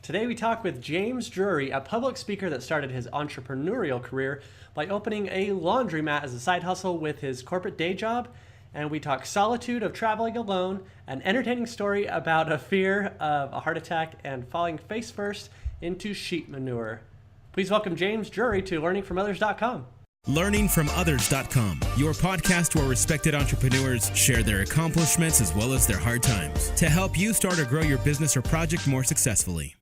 Today we talk with James Drury, a public speaker that started his entrepreneurial career by opening a laundromat as a side hustle with his corporate day job. And we talk solitude of traveling alone, an entertaining story about a fear of a heart attack, and falling face first into sheep manure. Please welcome James Drury to learningfromothers.com. Learningfromothers.com, your podcast where respected entrepreneurs share their accomplishments as well as their hard times to help you start or grow your business or project more successfully.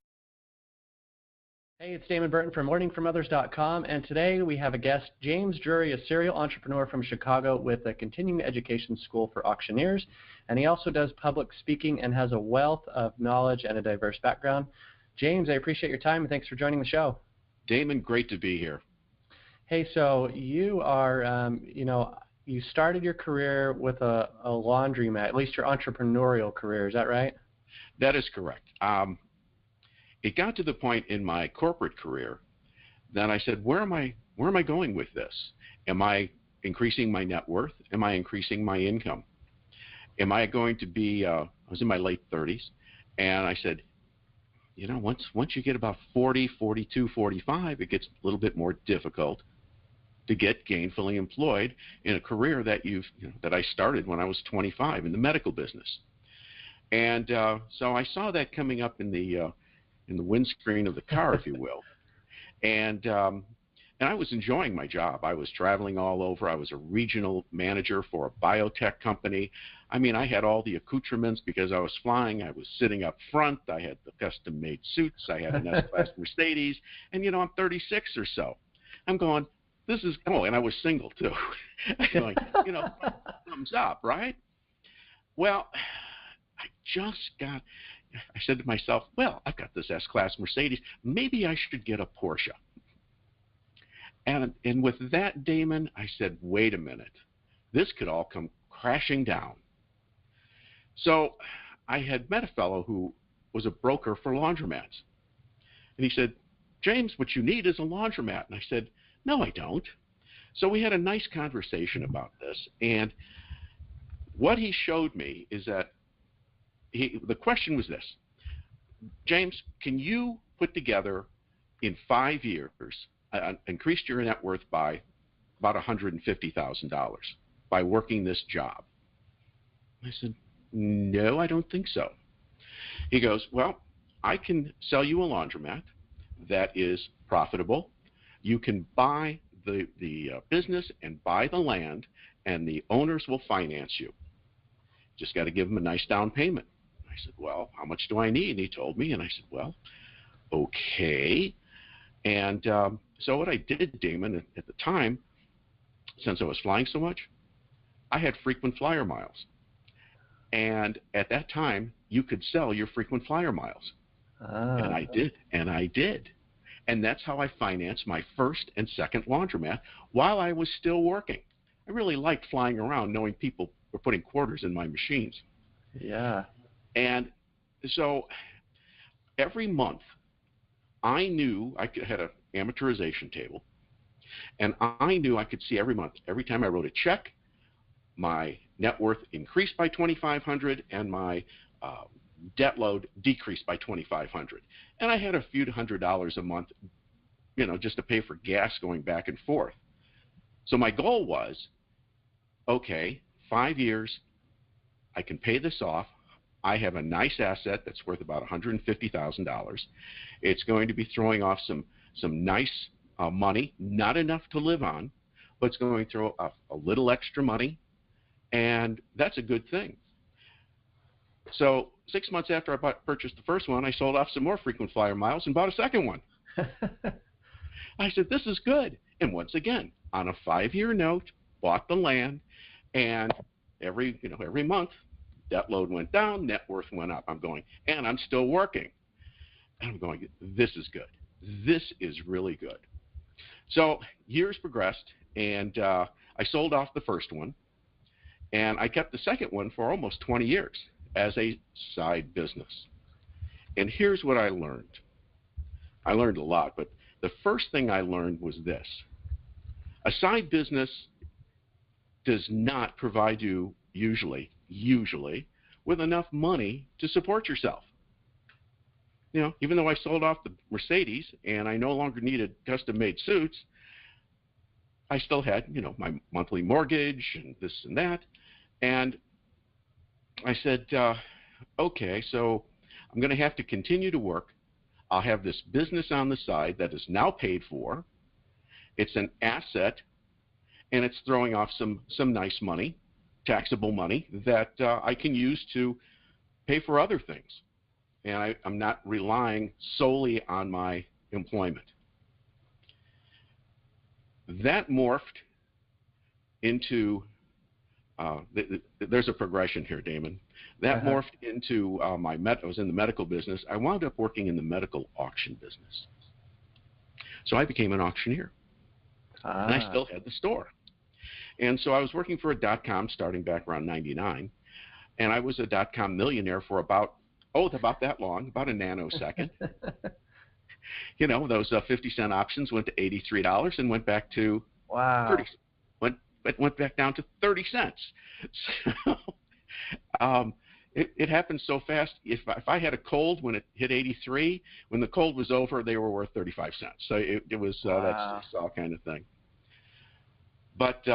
Hey, it's Damon Burton from learningfromothers.com, and today we have a guest, James Drury, a serial entrepreneur from Chicago with a continuing education school for auctioneers, and he also does public speaking and has a wealth of knowledge and a diverse background. James, I appreciate your time, and thanks for joining the show. Damon, great to be here. Hey, so you are, you started your career with a laundromat, at least your entrepreneurial career, is that right? That is correct. It got to the point in my corporate career that I said, where am I going with this? Am I increasing my net worth? Am I increasing my income? Am I going to be, I was in my late 30s, and I said, once you get about 40, 42, 45, it gets a little bit more difficult to get gainfully employed in a career that that I started when I was 25 in the medical business. And so I saw that coming up in the windscreen of the car, if you will. And I was enjoying my job. I was traveling all over. I was a regional manager for a biotech company. I mean, I had all the accoutrements because I was flying. I was sitting up front. I had the custom-made suits. I had an S-Class Mercedes. And, I'm 36 or so. I'm going, and I was single, too. I'm going, thumbs up, right? Well, I said to myself, well, I've got this S-Class Mercedes. Maybe I should get a Porsche. And with that, Damon, I said, wait a minute. This could all come crashing down. So I had met a fellow who was a broker for laundromats. And he said, James, what you need is a laundromat. And I said, no, I don't. So we had a nice conversation about this. And what he showed me is that the question was this: James, can you put together in 5 years, increased your net worth by about $150,000 by working this job? I said, no, I don't think so. He goes, well, I can sell you a laundromat that is profitable. You can buy the business and buy the land, and the owners will finance you. Just got to give them a nice down payment. I said, well, how much do I need? And he told me, and I said, well, okay. And so what I did, Damon, at the time, since I was flying so much, I had frequent flyer miles. And at that time, you could sell your frequent flyer miles. And I did. And that's how I financed my first and second laundromat while I was still working. I really liked flying around knowing people were putting quarters in my machines. Yeah. And so every month, I knew I had an amortization table, and I knew I could see every month, every time I wrote a check, my net worth increased by $2,500 and my debt load decreased by $2,500. And I had a few $100s a month, just to pay for gas going back and forth. So my goal was, okay, 5 years, I can pay this off. I have a nice asset that's worth about $150,000. It's going to be throwing off some nice money, not enough to live on, but it's going to throw off a little extra money, and that's a good thing. So 6 months after I purchased the first one, I sold off some more frequent flyer miles and bought a second one. I said, this is good. And once again, on a 5-year note, bought the land, and every month, debt load went down, net worth went up. I'm going, and I'm still working. And I'm going, this is good. This is really good. So years progressed, and I sold off the first one, and I kept the second one for almost 20 years as a side business. And here's what I learned. I learned a lot, but the first thing I learned was this. A side business does not provide you usually with enough money to support yourself. even though I sold off the Mercedes and I no longer needed custom-made suits, I still had, my monthly mortgage and this and that. And I said, okay, so I'm going to have to continue to work. I'll have this business on the side that is now paid for. It's an asset, and it's throwing off some nice money, taxable money, that I can use to pay for other things. And I'm not relying solely on my employment. That morphed into, there's a progression here, Damon. That morphed into I was in the medical business. I wound up working in the medical auction business. So I became an auctioneer. And I still had the store. And so I was working for a .com starting back around 99. And I was a .com millionaire for about that long, about a nanosecond. Those 50-cent options went to $83 and went back to 30. Went back down to 30 cents. So it happened so fast. If I had a cold when it hit 83, when the cold was over, they were worth 35 cents. So it was that seesaw kind of thing. But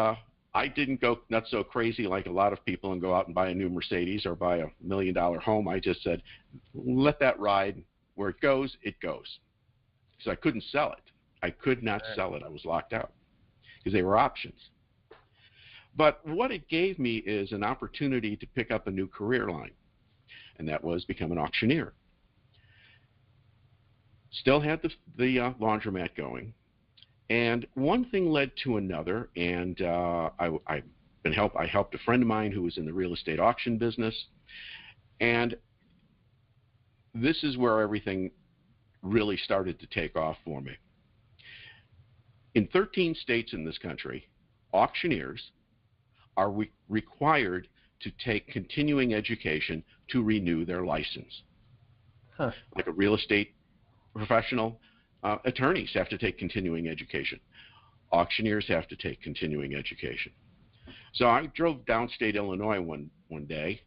I didn't go not so crazy like a lot of people and go out and buy a new Mercedes or buy $1 million home. I just said, let that ride. Where it goes, it goes. So I couldn't sell it. I could not sell it. I was locked out because they were options. But what it gave me is an opportunity to pick up a new career line, and that was become an auctioneer. Still had the laundromat going. And one thing led to another, and I helped a friend of mine who was in the real estate auction business, and this is where everything really started to take off for me. In 13 states in this country, auctioneers are required to take continuing education to renew their license. Like a real estate professional, attorneys have to take continuing education. Auctioneers have to take continuing education. So I drove downstate Illinois one day.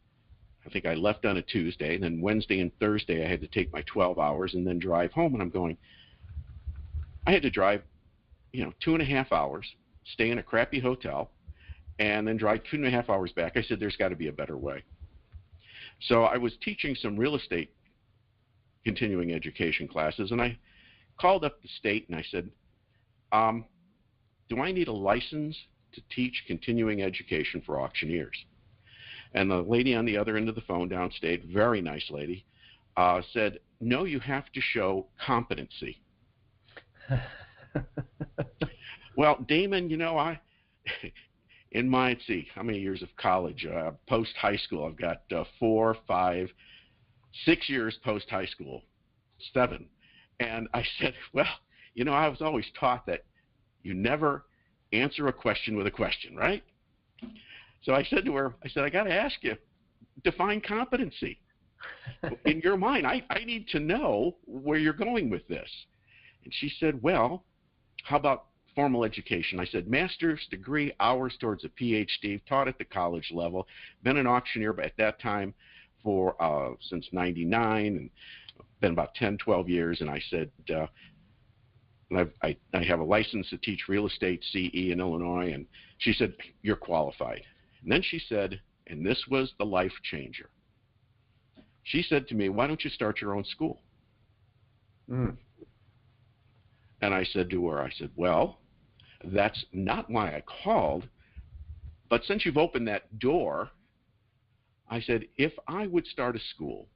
I think I left on a Tuesday, and then Wednesday and Thursday I had to take my 12 hours and then drive home. And I'm going, I had to drive, 2.5 hours, stay in a crappy hotel, and then drive 2.5 hours back. I said, there's got to be a better way. So I was teaching some real estate continuing education classes, and I called up the state and I said, do I need a license to teach continuing education for auctioneers? And the lady on the other end of the phone downstate, very nice lady, said, no, you have to show competency. Well, Damon, in my, let's see, how many years of college? Post-high school, I've got 4, 5, 6 years post-high school, 7. And I said, well, I was always taught that you never answer a question with a question, right? So I said to her, I got to ask you, define competency. In your mind, I need to know where you're going with this. And she said, well, how about formal education? I said, master's degree, hours towards a PhD, taught at the college level, been an auctioneer at that time for since 99, and been about 10, 12 years. And I said, I have a license to teach real estate CE in Illinois. And she said, you're qualified. And then she said, and this was the life changer. She said to me, why don't you start your own school? And I said to her, well, that's not why I called, but since you've opened that door, I said, if I would start a school,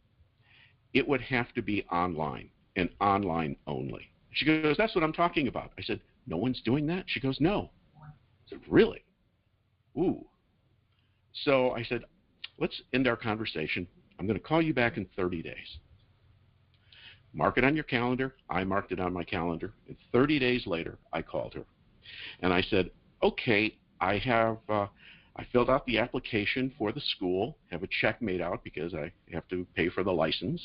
it would have to be online and online only. She goes, that's what I'm talking about. I said, no one's doing that? She goes, no. I said, really? Ooh. So I said, let's end our conversation. I'm going to call you back in 30 days. Mark it on your calendar. I marked it on my calendar. And 30 days later, I called her. And I said, okay, I filled out the application for the school, have a check made out because I have to pay for the license.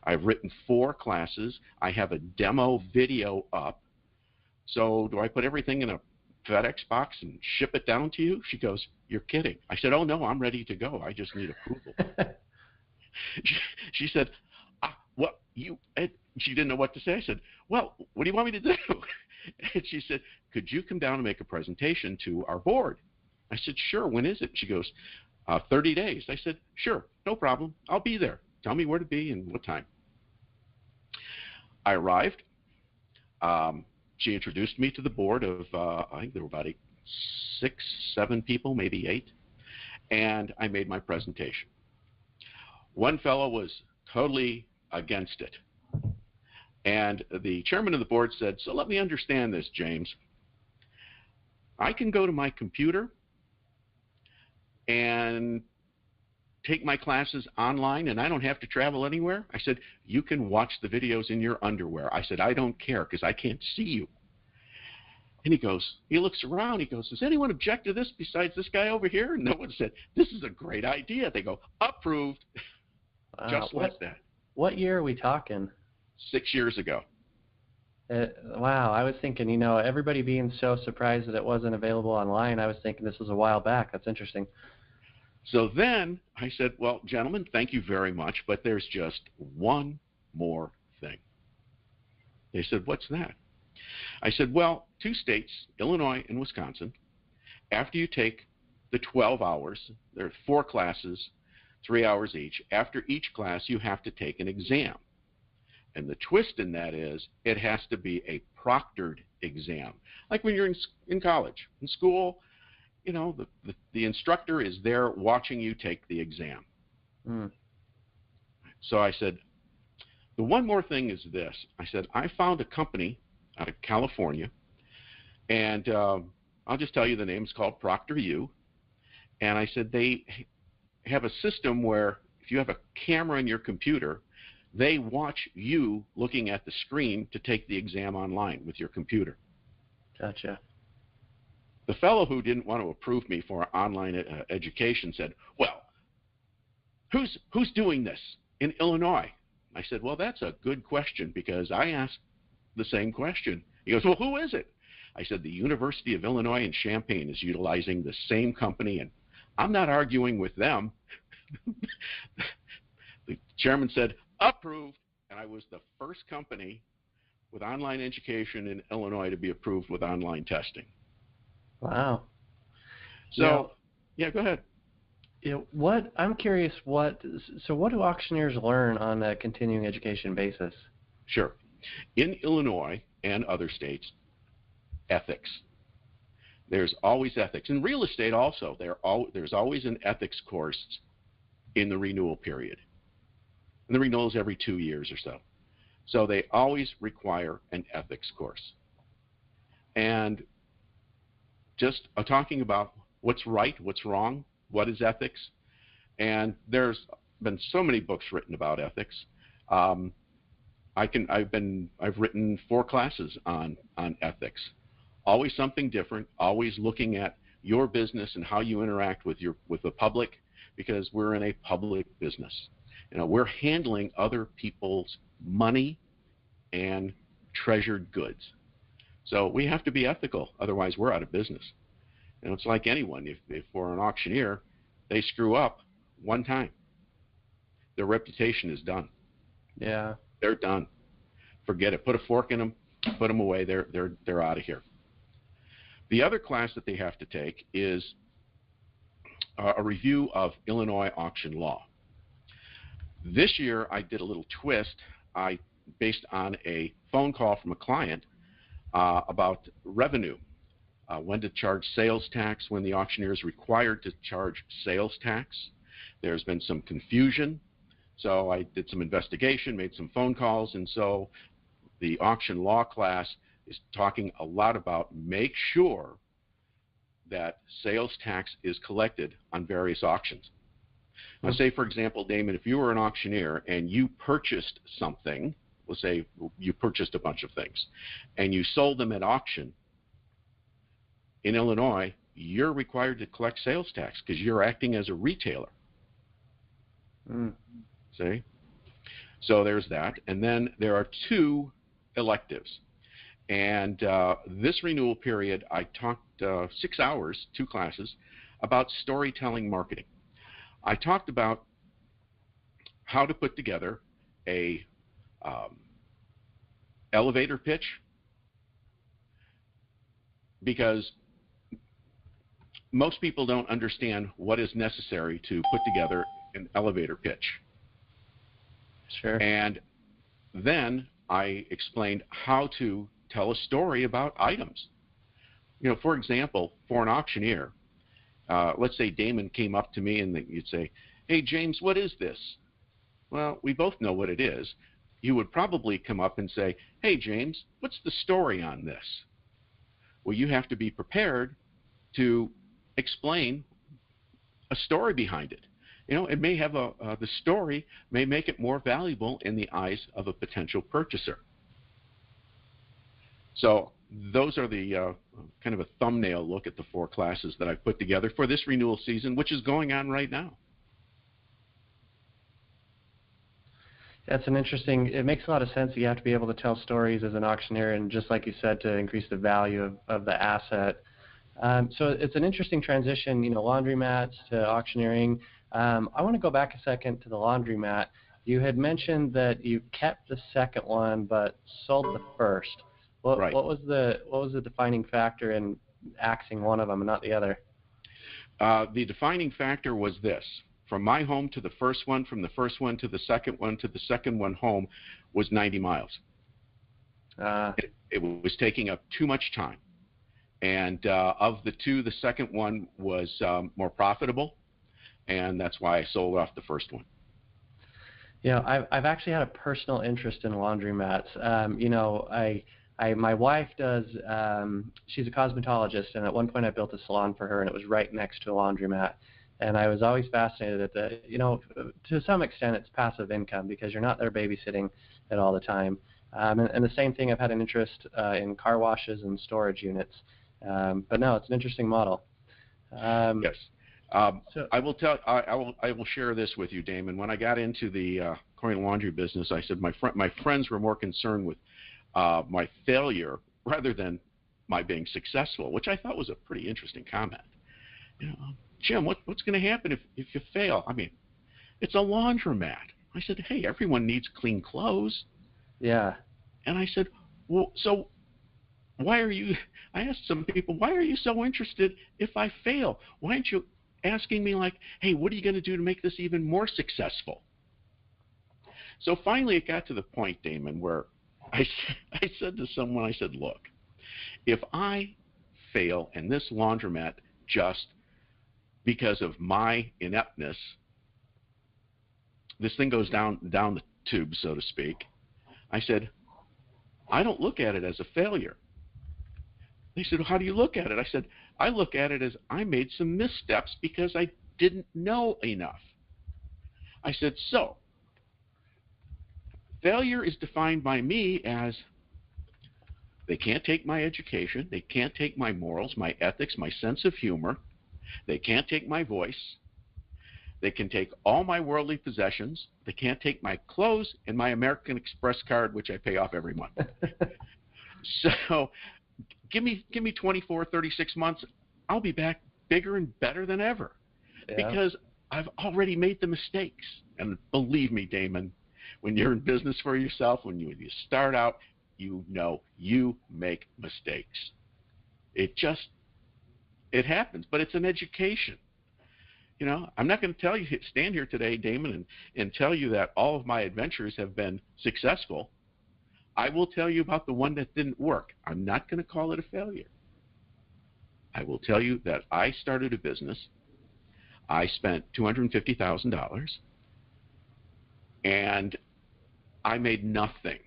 I've written 4 classes. I have a demo video up. So do I put everything in a FedEx box and ship it down to you? She goes, you're kidding. I said, oh, no, I'm ready to go. I just need approval. She said, well, and she didn't know what to say. I said, well, what do you want me to do? And she said, could you come down and make a presentation to our board? I said, sure. When is it? She goes, 30 days. I said, sure, no problem. I'll be there. Tell me where to be and what time. I arrived. She introduced me to the board of, I think there were about 6, 7 people, maybe 8. And I made my presentation. One fellow was totally against it. And the chairman of the board said, so let me understand this, James. I can go to my computer and take my classes online and I don't have to travel anywhere? I said, you can watch the videos in your underwear. I said, I don't care because I can't see you. And he looks around, he goes, does anyone object to this besides this guy over here? And no one said, this is a great idea. They go, approved. Just like that. What year are we talking? 6 years ago. Wow, I was thinking, everybody being so surprised that it wasn't available online, I was thinking this was a while back. That's interesting. So then I said, well, gentlemen, thank you very much, but there's just one more thing. They said, what's that? I said, well, 2 states, Illinois and Wisconsin, after you take the 12 hours, there are 4 classes, 3 hours each. After each class, you have to take an exam. And the twist in that is it has to be a proctored exam. Like when you're in college, in school, the instructor is there watching you take the exam. So I said, the one more thing is this. I said, I found a company out of California, and I'll just tell you the name. It's called ProctorU. And I said, they have a system where if you have a camera in your computer, they watch you looking at the screen to take the exam online with your computer. Gotcha. The fellow who didn't want to approve me for online education said, well, who's doing this in Illinois? I said, well, that's a good question because I asked the same question. He goes, well, who is it? I said, the University of Illinois in Champaign is utilizing the same company, and I'm not arguing with them. The chairman said, approved, and I was the first company with online education in Illinois to be approved with online testing. Wow. So, yeah, go ahead. I'm curious, what do auctioneers learn on a continuing education basis? Sure. In Illinois and other states, ethics. There's always ethics. In real estate also, there's always an ethics course in the renewal period. And the renewal is every 2 years or so. So they always require an ethics course. And just talking about what's right, what's wrong, what is ethics. And there's been so many books written about ethics. I've written 4 classes on ethics. Always something different, always looking at your business and how you interact with the public, because we're in a public business. We're handling other people's money and treasured goods. So we have to be ethical, otherwise we're out of business. It's like anyone. If we're an auctioneer, they screw up one time, their reputation is done. Yeah. They're done. Forget it. Put a fork in them, put them away. They're out of here. The other class that they have to take is a review of Illinois auction law. This year, I did a little twist. Based on a phone call from a client about revenue, when to charge sales tax, when the auctioneer is required to charge sales tax. There's been some confusion, so I did some investigation, made some phone calls, and so the auction law class is talking a lot about make sure that sales tax is collected on various auctions. Now, say, for example, Damon, if you were an auctioneer and you purchased something, let's say you purchased a bunch of things, and you sold them at auction, in Illinois, you're required to collect sales tax because you're acting as a retailer. See? So there's that. And then there are 2 electives. And this renewal period, I talked 6 hours, 2 classes, about storytelling marketing. I talked about how to put together a elevator pitch, because most people don't understand what is necessary to put together an elevator pitch. Sure. And then I explained how to tell a story about items. For example, for an auctioneer, let's say Damon came up to me and you'd say, "Hey, James, what is this?" Well, we both know what it is. You would probably come up and say, "Hey, James, what's the story on this?" Well, you have to be prepared to explain a story behind it. It may have the story may make it more valuable in the eyes of a potential purchaser. So those are the kind of a thumbnail look at the 4 classes that I've put together for this renewal season, which is going on right now. That's it makes a lot of sense that you have to be able to tell stories as an auctioneer, and just like you said, to increase the value of the asset. So it's an interesting transition, laundromats to auctioneering. I want to go back a second to the laundromat. You had mentioned that you kept the second one but sold the first. Right. What was the defining factor in axing one of them and not the other? The defining factor was this. From my home to the first one, from the first one to the second one home was 90 miles. It was taking up too much time. And of the two, the second one was more profitable, and that's why I sold off the first one. I've actually had a personal interest in laundromats. My wife does, she's a cosmetologist, and at one point I built a salon for her, and it was right next to a laundromat. And I was always fascinated at to some extent it's passive income because you're not there babysitting it all the time. And the same thing, I've had an interest in car washes and storage units. But no, it's an interesting model. Yes. I will share this with you, Damon. When I got into the coin laundry business, I said my friends were more concerned with my failure rather than my being successful, which I thought was a pretty interesting comment. Jim, what's going to happen if you fail? I mean, it's a laundromat. I said, hey, everyone needs clean clothes. Yeah. And I said, well, so I asked some people, why are you so interested if I fail? Why aren't you asking me like, hey, what are you going to do to make this even more successful? So finally it got to the point, Damon, where I said to someone, I said, look, if I fail in this laundromat just because of my ineptness, this thing goes down the tube, so to speak. I said, I don't look at it as a failure. They said, well, how do you look at it? I said, I look at it as I made some missteps because I didn't know enough. I said, so failure is defined by me as they can't take my education, they can't take my morals, my ethics, my sense of humor, they can't take my voice, they can take all my worldly possessions, they can't take my clothes and my American Express card, which I pay off every month. So give me 24, 36 months, I'll be back bigger and better than ever. Yeah. Because I've already made the mistakes. And believe me, Damon, when you're in business for yourself, when you start out, you make mistakes. It happens, but it's an education. I'm not going to stand here today, Damon, and tell you that all of my adventures have been successful. I will tell you about the one that didn't work. I'm not going to call it a failure. I will tell you that I started a business. I spent $250,000, and I made nothing.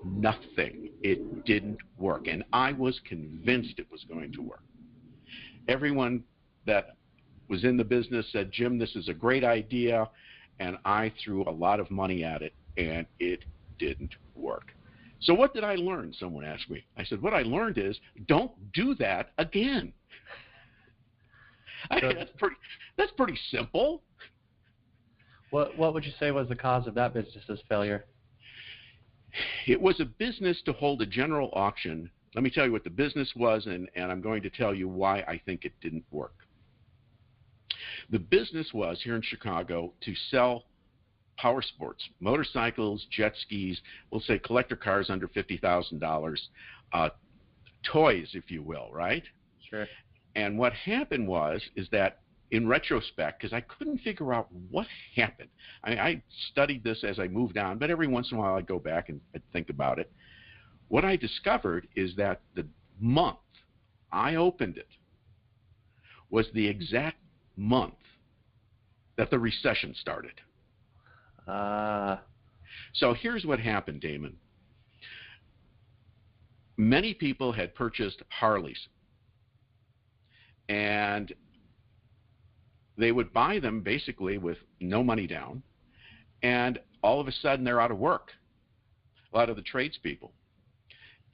Nothing. It didn't work, and I was convinced it was going to work. Everyone that was in the business said, Jim, this is a great idea, and I threw a lot of money at it, and it didn't work. So what did I learn? Someone asked me. I said, what I learned is don't do that again. That's pretty simple. What would you say was the cause of that business's failure? It was a business to hold a general auction. Let me tell you what the business was, and I'm going to tell you why I think it didn't work. The business was, here in Chicago, to sell power sports, motorcycles, jet skis, we'll say collector cars under $50,000, toys, if you will, right? Sure. And what happened is that in retrospect, because I couldn't figure out what happened. I studied this as I moved on, but every once in a while I'd go back and I'd think about it. What I discovered is that the month I opened it was the exact month that the recession started. So here's what happened, Damon. Many people had purchased Harleys, and they would buy them basically with no money down, and all of a sudden they're out of work, a lot of the tradespeople.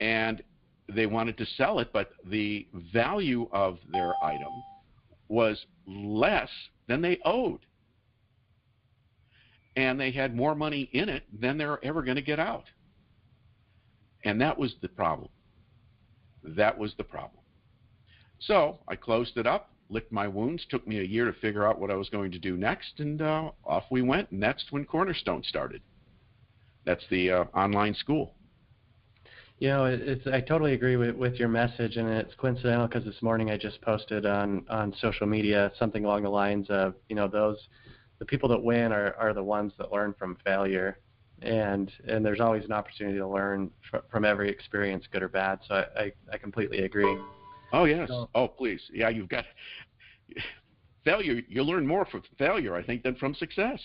And they wanted to sell it, but the value of their item was less than they owed. And they had more money in it than they're ever going to get out. And that was the problem. That was the problem. So I closed it up, licked my wounds, took me a year to figure out what I was going to do next, and off we went. And that's when Cornerstone started. That's the online school. You know, I totally agree with your message, and it's coincidental because this morning I just posted on social media something along the lines of, you know, the people that win are the ones that learn from failure, and there's always an opportunity to learn from every experience, good or bad. So I completely agree. Oh yes. Oh please. Yeah, you've got failure. You learn more from failure, I think, than from success.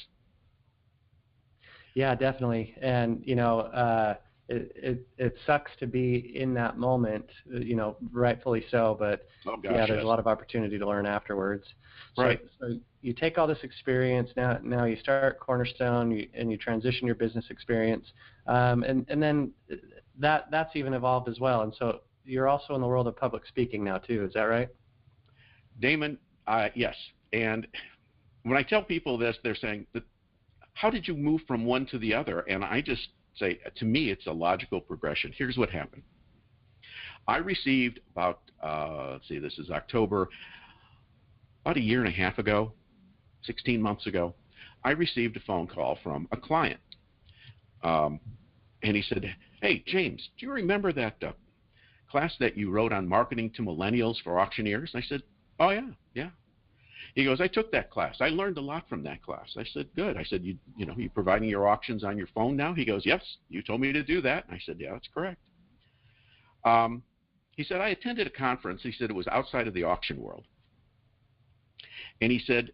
Yeah, definitely. And you know, it sucks to be in that moment, you know, rightfully so, but there's a lot of opportunity to learn afterwards. Right. So you take all this experience, now you start Cornerstone, and you transition your business experience, and then that's even evolved as well. And so you're also in the world of public speaking now too, is that right? Damon, yes. And when I tell people this, they're saying, how did you move from one to the other? And I just say, to me, it's a logical progression. Here's what happened. I received about, this is October, about a year and a half ago, 16 months ago, I received a phone call from a client. And he said, hey, James, do you remember that class that you wrote on marketing to millennials for auctioneers? I said, oh, yeah. He goes, I took that class. I learned a lot from that class. I said, good. I said, you providing your auctions on your phone now? He goes, yes, you told me to do that. I said, yeah, that's correct. He said, I attended a conference. He said it was outside of the auction world. And he said,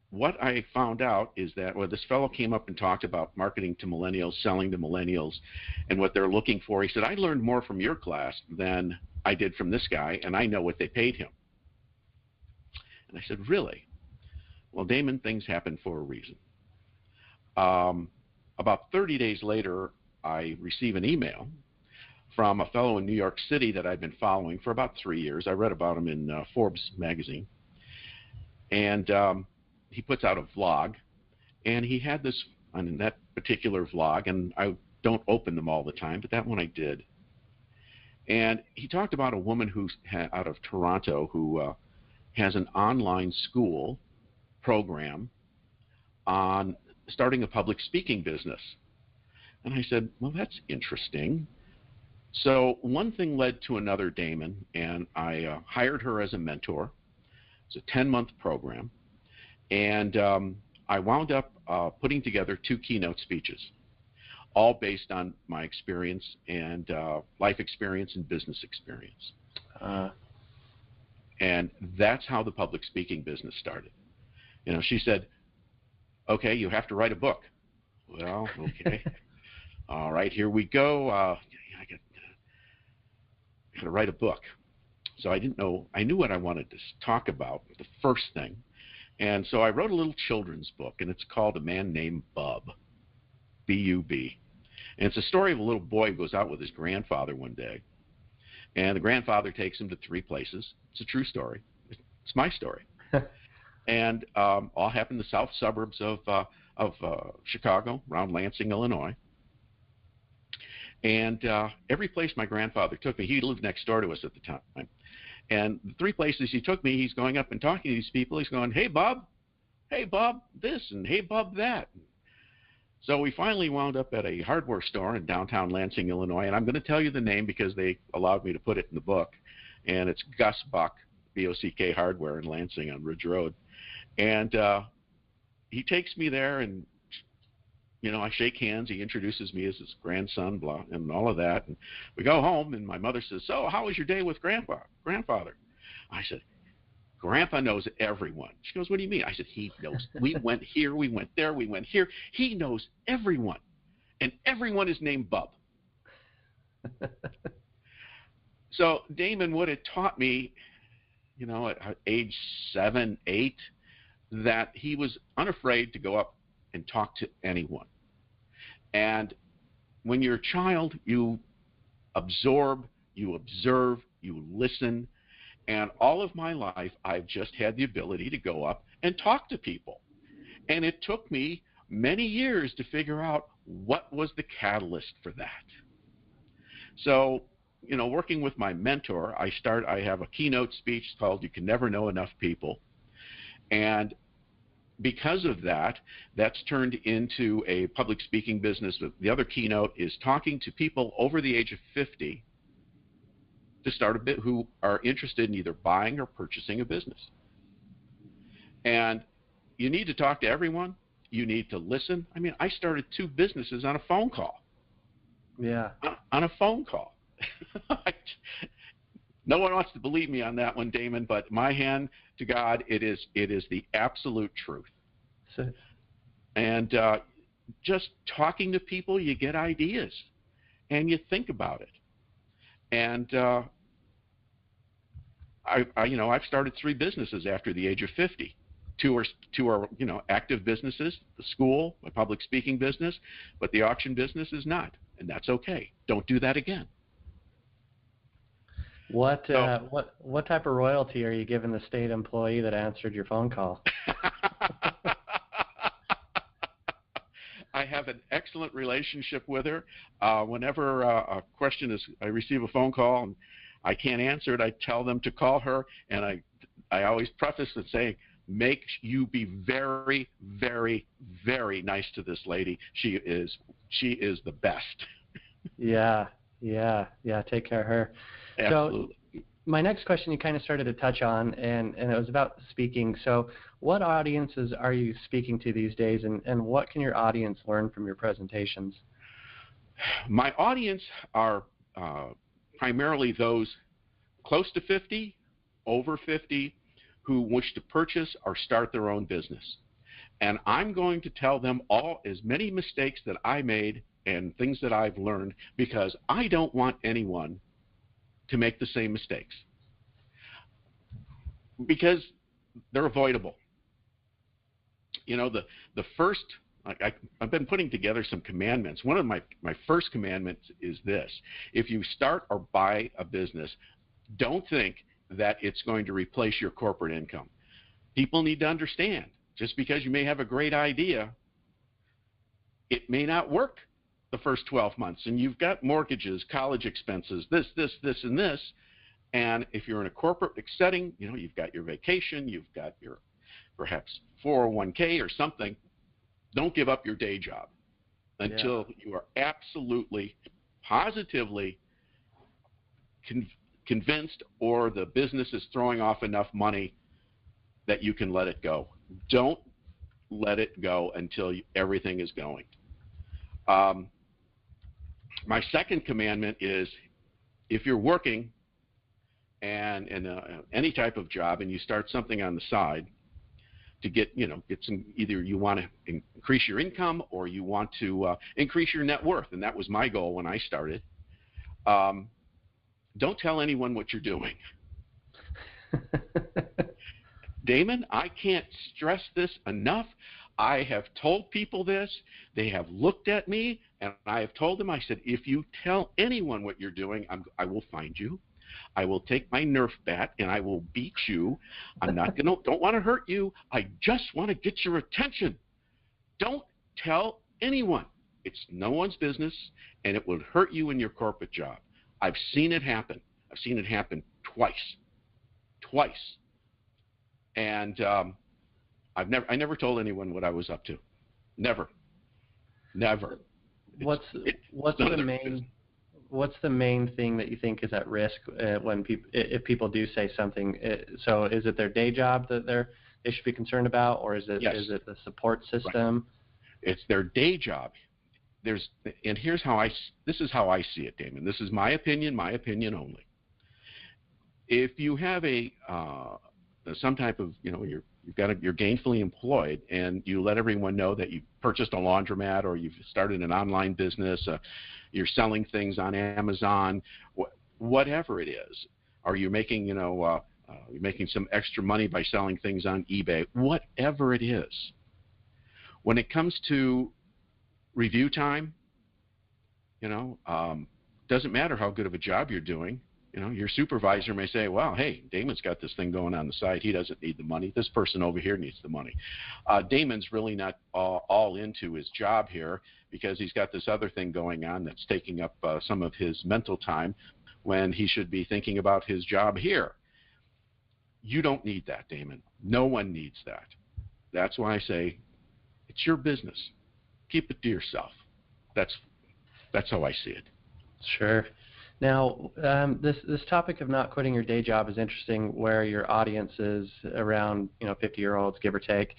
what I found out is that, this fellow came up and talked about marketing to millennials, selling to millennials, and what they're looking for. He said, I learned more from your class than I did from this guy, and I know what they paid him. And I said, really? Well, Damon, things happen for a reason. About 30 days later, I receive an email from a fellow in New York City that I've been following for about 3 years. I read about him in Forbes magazine. And he puts out a vlog, and he had this on that particular vlog, and I don't open them all the time, but that one I did. And he talked about a woman who's out of Toronto who has an online school program on starting a public speaking business. And I said, well, that's interesting. So one thing led to another, Damon, and I hired her as a mentor. It's a 10-month program. And I wound up putting together 2 keynote speeches, all based on my experience and life experience and business experience. And that's how the public speaking business started. She said, okay, you have to write a book. Well, okay. All right, here we go. I got to write a book. So I didn't know. I knew what I wanted to talk about, the first thing. And so I wrote a little children's book, and it's called A Man Named Bub, B-U-B. And it's a story of a little boy who goes out with his grandfather one day. And the grandfather takes him to 3 places. It's a true story. It's my story. And all happened in the south suburbs of Chicago, around Lansing, Illinois. And every place my grandfather took me, he lived next door to us at the time. And the 3 places he took me, he's going up and talking to these people. He's going, hey, Bob, this, and hey, Bob, that. So we finally wound up at a hardware store in downtown Lansing, Illinois, and I'm going to tell you the name because they allowed me to put it in the book, and it's Gus Buck, B-O-C-K Hardware in Lansing on Ridge Road. And he takes me there, and I shake hands. He introduces me as his grandson, blah, and all of that. And we go home, and my mother says, "So, how was your day with grandfather?" I said, "Grandpa knows everyone." She goes, "What do you mean?" I said, "He knows. We went here, we went there, we went here. He knows everyone, and everyone is named Bub." So, Damon, what it taught me, at age 7, 8, that he was unafraid to go up and talk to anyone. And when you're a child, you absorb, you observe, you listen. And all of my life, I've just had the ability to go up and talk to people. And it took me many years to figure out what was the catalyst for that. So, working with my mentor, I have a keynote speech called "You Can Never Know Enough People." And because of that, that's turned into a public speaking business. The other keynote is talking to people over the age of 50 to start a bit who are interested in either buying or purchasing a business. And you need to talk to everyone. You need to listen. I mean, I started 2 businesses on a phone call. Yeah. On a phone call. No one wants to believe me on that one, Damon, but my hand to God, it is the absolute truth. And just talking to people, you get ideas, and you think about it. And I've started 3 businesses after the age of 50. 2 are active businesses: the school, my public speaking business, but the auction business is not, and that's okay. Don't do that again. What type of royalty are you giving the state employee that answered your phone call? I have an excellent relationship with her. Whenever I receive a phone call and I can't answer it, I tell them to call her, and I always preface it saying, "Make you be very, very, very nice to this lady. She is the best." Yeah. Take care of her. Absolutely. So my next question you kind of started to touch on, and it was about speaking. So what audiences are you speaking to these days, and what can your audience learn from your presentations? My audience are primarily those close to 50, over 50, who wish to purchase or start their own business. And I'm going to tell them as many mistakes that I made and things that I've learned, because I don't want anyone to make the same mistakes, because they're avoidable. The first, I've been putting together some commandments. One of my first commandments is this: if you start or buy a business, don't think that it's going to replace your corporate income. People need to understand, just because you may have a great idea, it may not work the first 12 months, and you've got mortgages, college expenses, this, and this. And if you're in a corporate setting, you've got your vacation, you've got your perhaps 401k or something. Don't give up your day job until you are absolutely, positively convinced, or the business is throwing off enough money that you can let it go. Don't let it go until everything is going. My second commandment is, if you're working and in any type of job, and you start something on the side to get some, either you want to increase your income or you want to increase your net worth, and that was my goal when I started. Don't tell anyone what you're doing. Damon, I can't stress this enough. I have told people this. They have looked at me, and I have told them, I said, if you tell anyone what you're doing, I will find you. I will take my Nerf bat, and I will beat you. I'm not going to, don't want to hurt you. I just want to get your attention. Don't tell anyone. It's no one's business, and it would hurt you in your corporate job. I've seen it happen. I've seen it happen twice. And I never told anyone what I was up to. Never. Never. What's the main What's the main thing that you think is at risk when if people do say something? So is it their day job that they should be concerned about, or is it Yes. is it the support system? Right. It's their day job. And this is how I see it, Damon. This is my opinion only. If you have some type of, you're gainfully employed, and you let everyone know that you purchased a laundromat, or you've started an online business, you're selling things on Amazon, whatever it is, or you're making, you're making some extra money by selling things on eBay, whatever it is. When it comes to review time, doesn't matter how good of a job you're doing. Your supervisor may say, well, hey, Damon's got this thing going on the side. He doesn't need the money. This person over here needs the money. Damon's really not all into his job here because he's got this other thing going on that's taking up some of his mental time when he should be thinking about his job here. You don't need that, Damon. No one needs that. That's why I say it's your business. Keep it to yourself. That's how I see it. Sure. Now, this topic of not quitting your day job is interesting, where your audience is around 50-year-olds, give or take.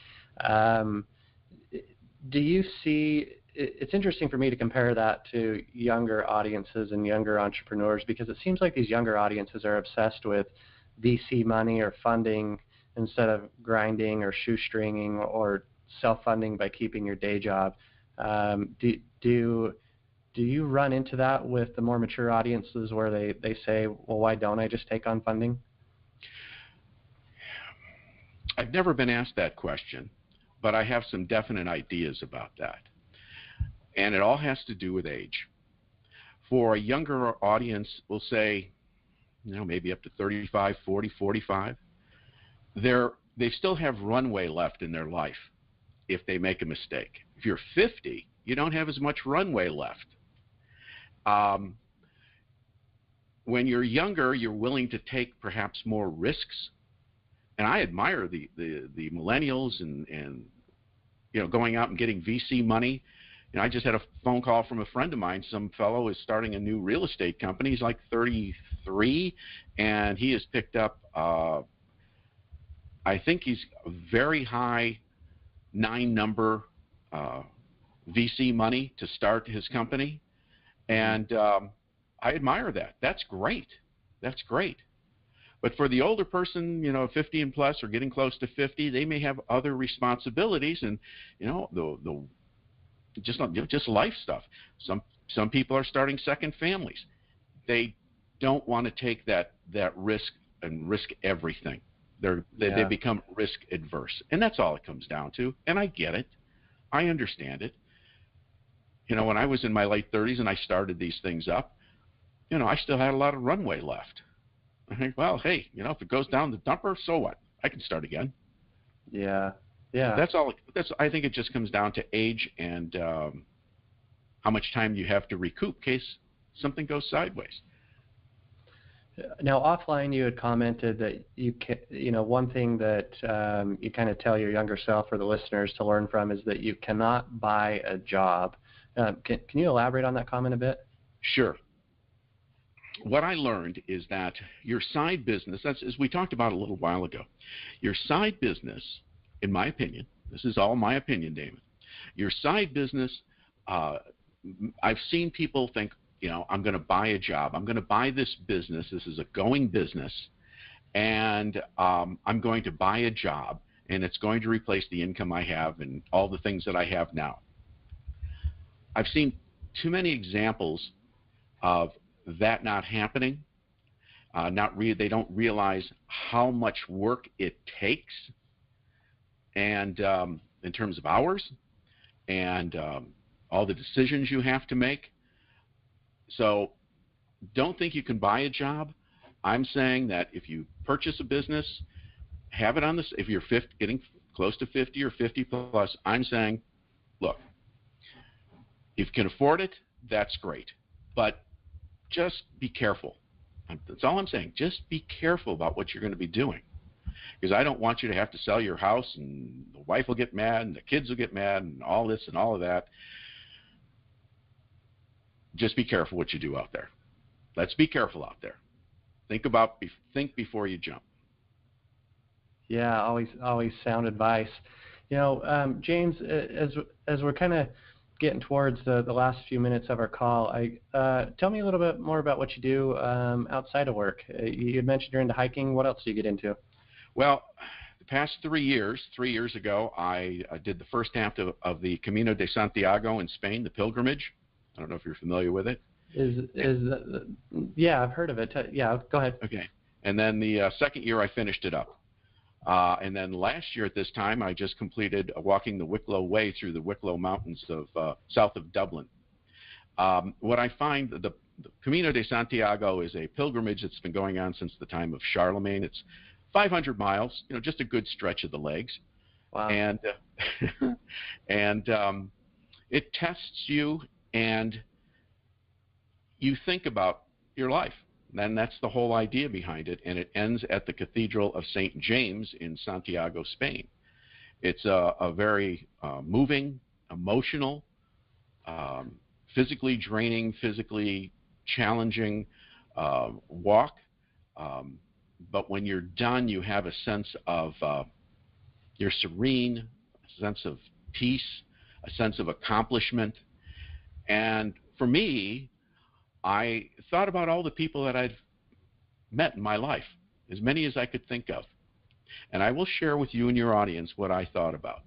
Do you see? It's interesting for me to compare that to younger audiences and younger entrepreneurs, because it seems like these younger audiences are obsessed with VC money or funding instead of grinding or shoestringing or self-funding by keeping your day job. Do you run into that with the more mature audiences where they say, well, why don't I just take on funding? I've never been asked that question, but I have some definite ideas about that. And it all has to do with age. For a younger audience, we'll say, maybe up to 35, 40, 45, they still have runway left in their life if they make a mistake. If you're 50, you don't have as much runway left. When you're younger, you're willing to take perhaps more risks, and I admire the millennials and going out and getting VC money. I just had a phone call from a friend of mine. Some fellow is starting a new real estate company. He's like 33, and he has picked up, I think he's a very high 9-number VC money to start his company. And I admire that. That's great. That's great. But for the older person, 50 and plus or getting close to 50, they may have other responsibilities and, just life stuff. Some people are starting second families. They don't want to take that risk and risk everything. They become risk adverse. And that's all it comes down to. And I get it. I understand it. When I was in my late 30s and I started these things up, I still had a lot of runway left. I think, well, hey, if it goes down the dumper, so what? I can start again. Yeah. That's all. I think it just comes down to age and how much time you have to recoup in case something goes sideways. Now, offline, you had commented that one thing that you kind of tell your younger self or the listeners to learn from is that you cannot buy a job. Can you elaborate on that comment a bit? Sure. What I learned is that your side business, as we talked about a little while ago, your side business, in my opinion, this is all my opinion, Damon, your side business, I've seen people think, I'm going to buy a job. I'm going to buy this business. This is a going business, and I'm going to buy a job, and it's going to replace the income I have and all the things that I have now. I've seen too many examples of that not happening. They don't realize how much work it takes, and in terms of hours, and all the decisions you have to make. So don't think you can buy a job. I'm saying that if you purchase a business, have it on this. If you're getting close to 50 or 50 plus, I'm saying, look, if you can afford it, that's great. But just be careful. That's all I'm saying. Just be careful about what you're going to be doing. Because I don't want you to have to sell your house, and the wife will get mad, and the kids will get mad, and all this and all of that. just be careful what you do out there. Let's be careful out there. Think before you jump. Yeah, always sound advice. James, as we're kind of getting towards the last few minutes of our call, tell me a little bit more about what you do outside of work. You had mentioned you're into hiking. What else do you get into? Well, the past 3 years ago, I did the first half of the Camino de Santiago in Spain, the pilgrimage. I don't know if you're familiar with it. Yeah, I've heard of it. Yeah, go ahead. Okay. And then the second year, I finished it up. And then last year at this time, I just completed walking the Wicklow Way through the Wicklow Mountains of south of Dublin. What I find, the Camino de Santiago is a pilgrimage that's been going on since the time of Charlemagne. It's 500 miles, just a good stretch of the legs. Wow. And it tests you, and you think about your life. And that's the whole idea behind it, and it ends at the Cathedral of St. James in Santiago, Spain. It's a very moving, emotional, physically draining, physically challenging walk. But when you're done, you have a sense of you're serene, a sense of peace, a sense of accomplishment. And for me, I thought about all the people that I'd met in my life, as many as I could think of. And I will share with you and your audience what I thought about.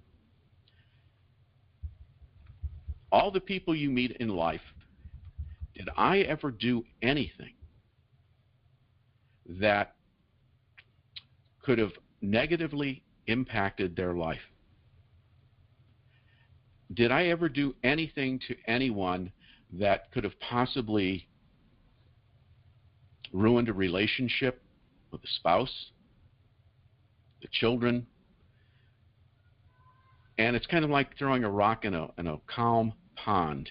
All the people you meet in life, did I ever do anything that could have negatively impacted their life? Did I ever do anything to anyone that could have possibly ruined a relationship with a spouse, the children? And it's kind of like throwing a rock in a calm pond.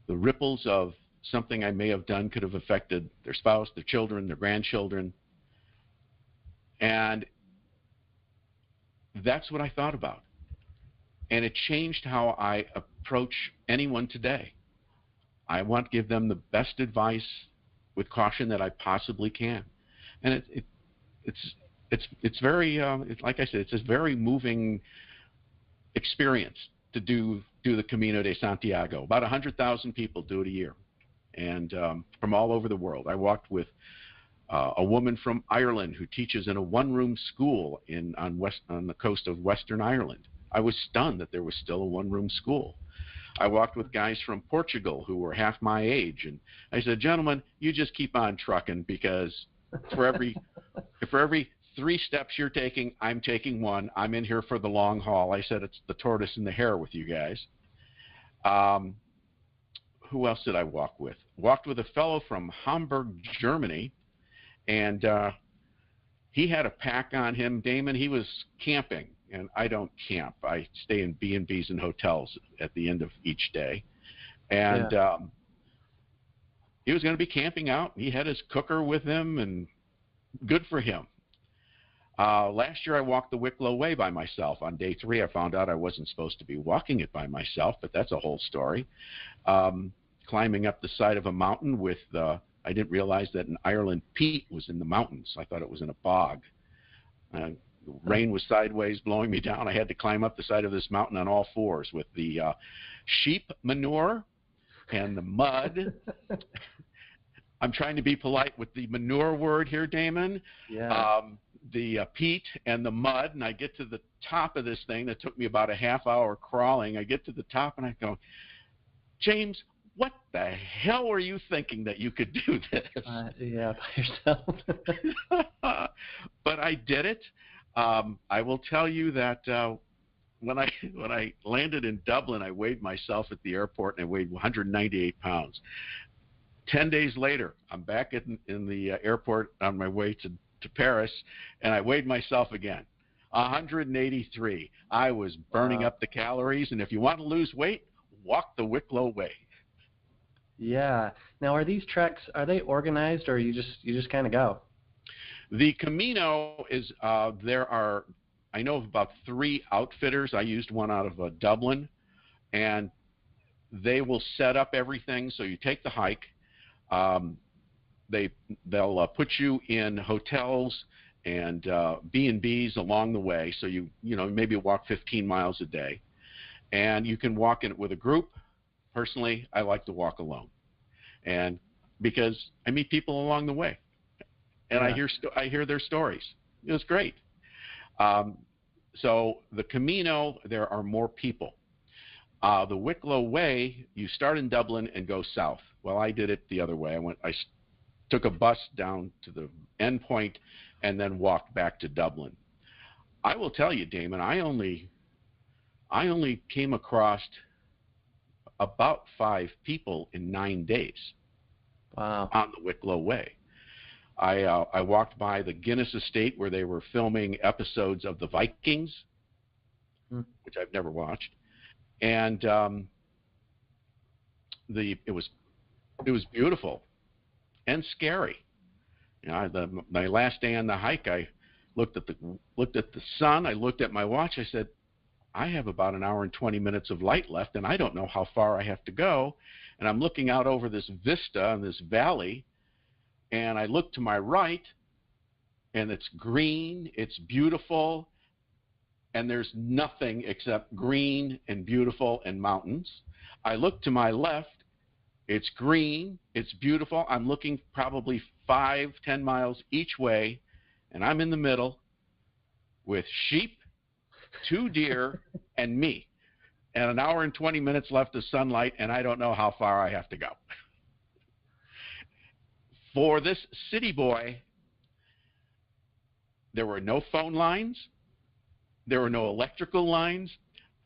The ripples of something I may have done could have affected their spouse, their children, their grandchildren. And that's what I thought about. And it changed how I approach anyone today. I want to give them the best advice with caution that I possibly can. And it's very, like I said, it's a very moving experience to do the Camino de Santiago. About 100,000 people do it a year, and from all over the world. I walked with a woman from Ireland who teaches in a one-room school on the coast of Western Ireland. I was stunned that there was still a one-room school. I walked with guys from Portugal who were half my age, and I said, "Gentlemen, you just keep on trucking, because for every 3 steps you're taking, I'm taking 1. I'm in here for the long haul." I said, "It's the tortoise and the hare with you guys." Who else did I walk with? Walked with a fellow from Hamburg, Germany, and he had a pack on him, Damon. He was camping. And I don't camp. I stay in B&Bs and hotels at the end of each day. And he was going to be camping out. He had his cooker with him, and good for him. Last year I walked the Wicklow Way by myself. On day 3 I found out I wasn't supposed to be walking it by myself, but that's a whole story. Climbing up the side of a mountain with, I didn't realize that in Ireland peat was in the mountains. I thought it was in a bog. The rain was sideways blowing me down. I had to climb up the side of this mountain on all 4s with the sheep manure and the mud. I'm trying to be polite with the manure word here, Damon. Yeah. The peat and the mud, and I get to the top of this thing that took me about a half hour crawling. I get to the top, and I go, "James, what the hell were you thinking that you could do this?" Yeah, by yourself. But I did it. I will tell you that when I landed in Dublin, I weighed myself at the airport, and I weighed 198 pounds. 10 days later, I'm back in the airport on my way to Paris, and I weighed myself again. 183. I was burning up the calories, and if you want to lose weight, walk the Wicklow Way. Yeah. Now, are these treks, are they organized, or you just kind of go? The Camino is, I know of about 3 outfitters. I used one out of Dublin, and they will set up everything. So you take the hike. They'll put you in hotels and B&Bs along the way. So you maybe walk 15 miles a day, and you can walk in with a group. Personally, I like to walk alone, and because I meet people along the way, and I hear their stories. It's great. So the Camino, there are more people. The Wicklow Way, you start in Dublin and go south. Well, I did it the other way. I took a bus down to the end point and then walked back to Dublin. I will tell you, Damon, I only came across about 5 people in 9 days. Wow. On the Wicklow Way. I walked by the Guinness estate where they were filming episodes of the Vikings, which I've never watched, and it was beautiful and scary. My last day on the hike, I looked at the sun. I looked at my watch. I said, I have about an hour and 20 minutes of light left, and I don't know how far I have to go. And I'm looking out over this vista and this valley, and I look to my right, and it's green, it's beautiful, and there's nothing except green and beautiful and mountains. I look to my left, it's green, it's beautiful. I'm looking probably 5-10 miles each way, and I'm in the middle with sheep, 2 deer, and me. And an hour and 20 minutes left of sunlight, and I don't know how far I have to go. For this city boy, there were no phone lines, there were no electrical lines,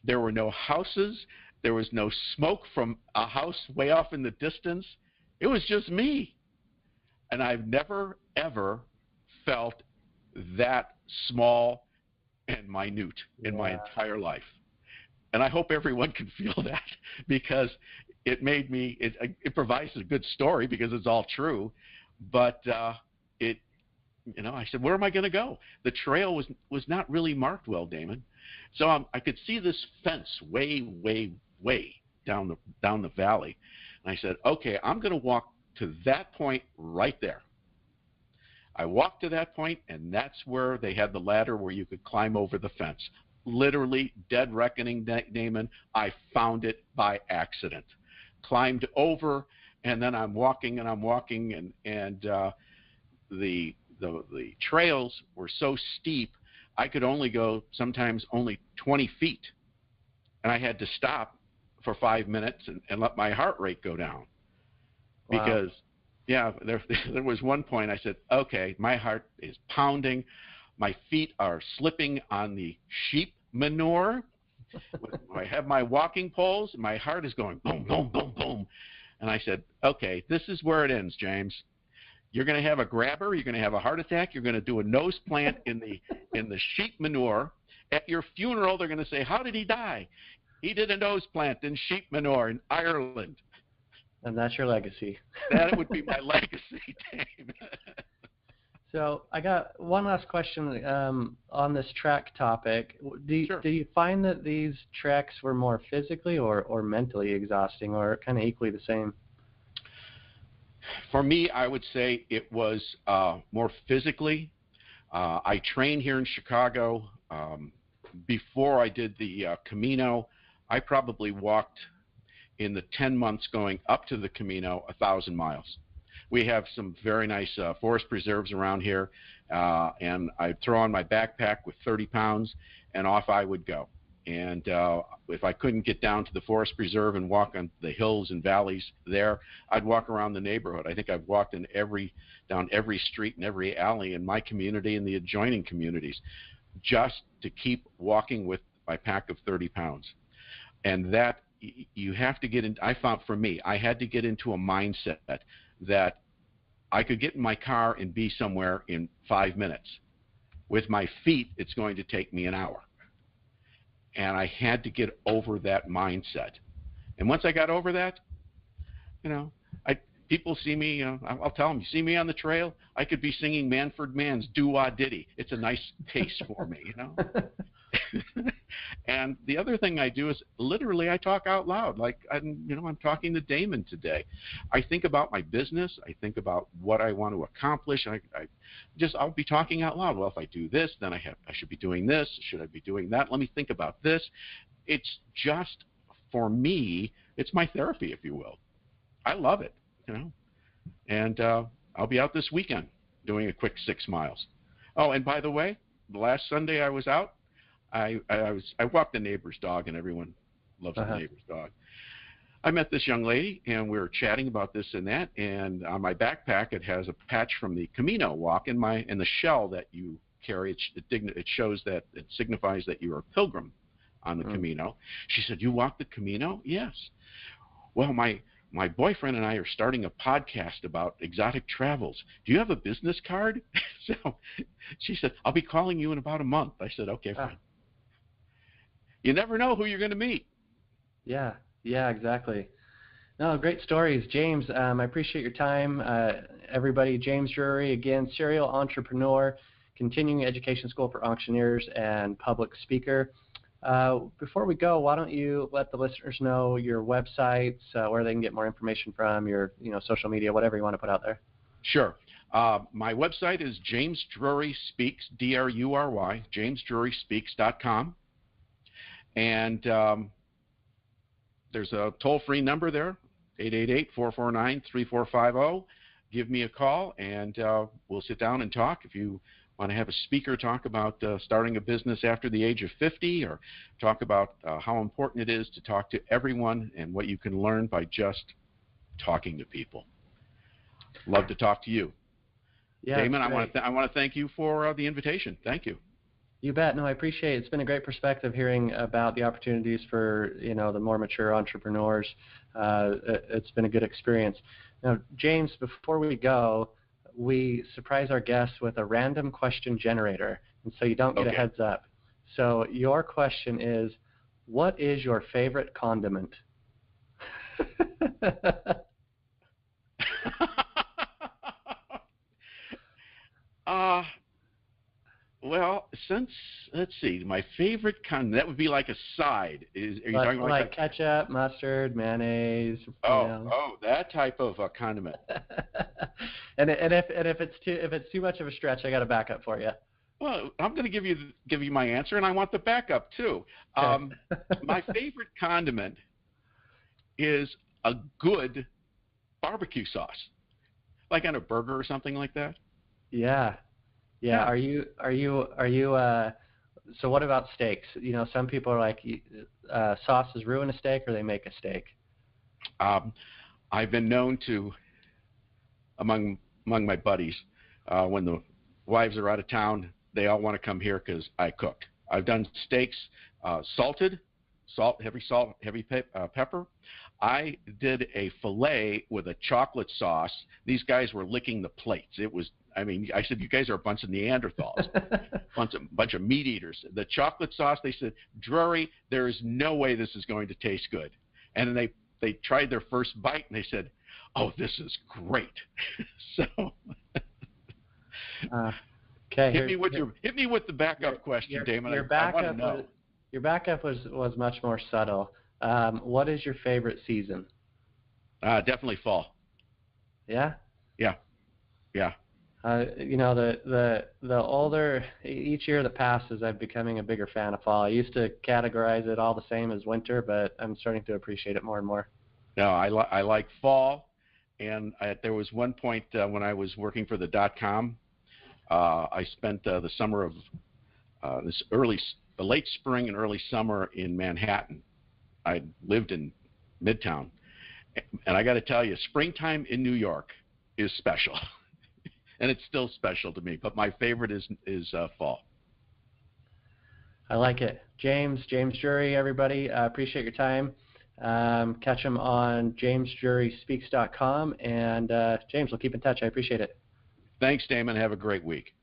there were no houses, there was no smoke from a house way off in the distance. It was just me. And I've never, ever felt that small and minute in my entire life. And I hope everyone can feel that, because it made me, it provides a good story because it's all true. But I said, where am I going to go? The trail was not really marked well, Damon. So I could see this fence way, way, way down the valley. And I said, okay, I'm going to walk to that point right there. I walked to that point, and that's where they had the ladder where you could climb over the fence. Literally, dead reckoning, Damon. I found it by accident. Climbed over, and then I'm walking, and the trails were so steep, I could only go sometimes only 20 feet. And I had to stop for 5 minutes and let my heart rate go down. Wow. Because, there was one point I said, okay, my heart is pounding. My feet are slipping on the sheep manure. I have my walking poles, and my heart is going boom, boom, boom, boom. And I said, okay, this is where it ends, James. You're going to have a grabber. You're going to have a heart attack. You're going to do a nose plant in the sheep manure. At your funeral, they're going to say, how did he die? He did a nose plant in sheep manure in Ireland. And that's your legacy. That would be my legacy, Dave. So I got one last question on this trek topic. Sure. Do you find that these treks were more physically or mentally exhausting, or kind of equally the same? For me, I would say it was more physically. I trained here in Chicago. Before I did the Camino, I probably walked in the 10 months going up to the Camino 1,000 miles. We have some very nice forest preserves around here, and I'd throw on my backpack with 30 pounds, and off I would go. And if I couldn't get down to the forest preserve and walk on the hills and valleys there, I'd walk around the neighborhood. I think I've walked down every street and every alley in my community and the adjoining communities, just to keep walking with my pack of 30 pounds. And that you have to get in. I found for me, I had to get into a mindset that I could get in my car and be somewhere in 5 minutes. With my feet, it's going to take me an hour. And I had to get over that mindset. And once I got over that, people see me, I'll tell them, you see me on the trail, I could be singing Manfred Mann's Do-Wah Ditty. It's a nice pace for me, And the other thing I do is literally I talk out loud. Like I'm talking to Damon today. I think about my business. I think about what I want to accomplish. I'll be talking out loud. Well, if I do this, then I should be doing this. Should I be doing that? Let me think about this. It's just, for me, it's my therapy, if you will. I love it, And I'll be out this weekend doing a quick 6 miles. Oh, and by the way, the last Sunday I was out, I walked the neighbor's dog, and everyone loves the neighbor's dog. I met this young lady, and we were chatting about this and that. And on my backpack, it has a patch from the Camino walk, and the shell that you carry. It shows that it signifies that you are a pilgrim on the Camino. She said, "You walk the Camino?" Yes. Well, my boyfriend and I are starting a podcast about exotic travels. Do you have a business card? So she said, "I'll be calling you in about a month." I said, "Okay, fine." You never know who you're going to meet. Yeah, exactly. No, great stories. James, I appreciate your time. Everybody, James Drury, again, serial entrepreneur, continuing education school for auctioneers, and public speaker. Before we go, why don't you let the listeners know your websites, where they can get more information from, your social media, whatever you want to put out there. Sure. My website is James Drury Speaks, DRURY, jamesdruryspeaks.com. And there's a toll-free number there, 888-449-3450. Give me a call, and we'll sit down and talk. If you want to have a speaker talk about starting a business after the age of 50, or talk about how important it is to talk to everyone and what you can learn by just talking to people. Love to talk to you. Yeah, Damon, I want to thank you for the invitation. Thank you. You bet. No, I appreciate it. It's been a great perspective hearing about the opportunities for the more mature entrepreneurs. It's been a good experience. Now, James, before we go, we surprise our guests with a random question generator, and so you don't get a heads up. So your question is, what is your favorite condiment? Well, let's see, my favorite condiment, that would be like a side. Are you talking about like ketchup, mustard, mayonnaise? Oh, that type of condiment. and if it's too much of a stretch, I got a backup for you. Well, I'm going to give you my answer, and I want the backup too. My favorite condiment is a good barbecue sauce, like on a burger or something like that. Yeah. Are you? So what about steaks? Some people are like, sauces ruin a steak, or they make a steak. I've been known to, among my buddies, when the wives are out of town, they all want to come here because I cook. I've done steaks, heavy pepper. I did a fillet with a chocolate sauce. These guys were licking the plates. I said, "You guys are a bunch of Neanderthals, bunch of meat eaters." The chocolate sauce, they said, "Drury, there is no way this is going to taste good." And then they tried their first bite, and they said, "Oh, this is great." So, okay, hit me with the backup question, Damon. I want to know. Your backup was much more subtle. What is your favorite season? Definitely fall. Yeah. Yeah. The older each year that passes, I'm becoming a bigger fan of fall. I used to categorize it all the same as winter, but I'm starting to appreciate it more and more. No, I like fall, and there was one point when I was working for the .com, I spent the summer of the late spring and early summer in Manhattan. I lived in Midtown, and I got to tell you, springtime in New York is special. And it's still special to me, but my favorite is fall. I like it. James Drury, everybody, appreciate your time. Catch him on jamesdruryspeaks.com. And James, we'll keep in touch. I appreciate it. Thanks, Damon. Have a great week.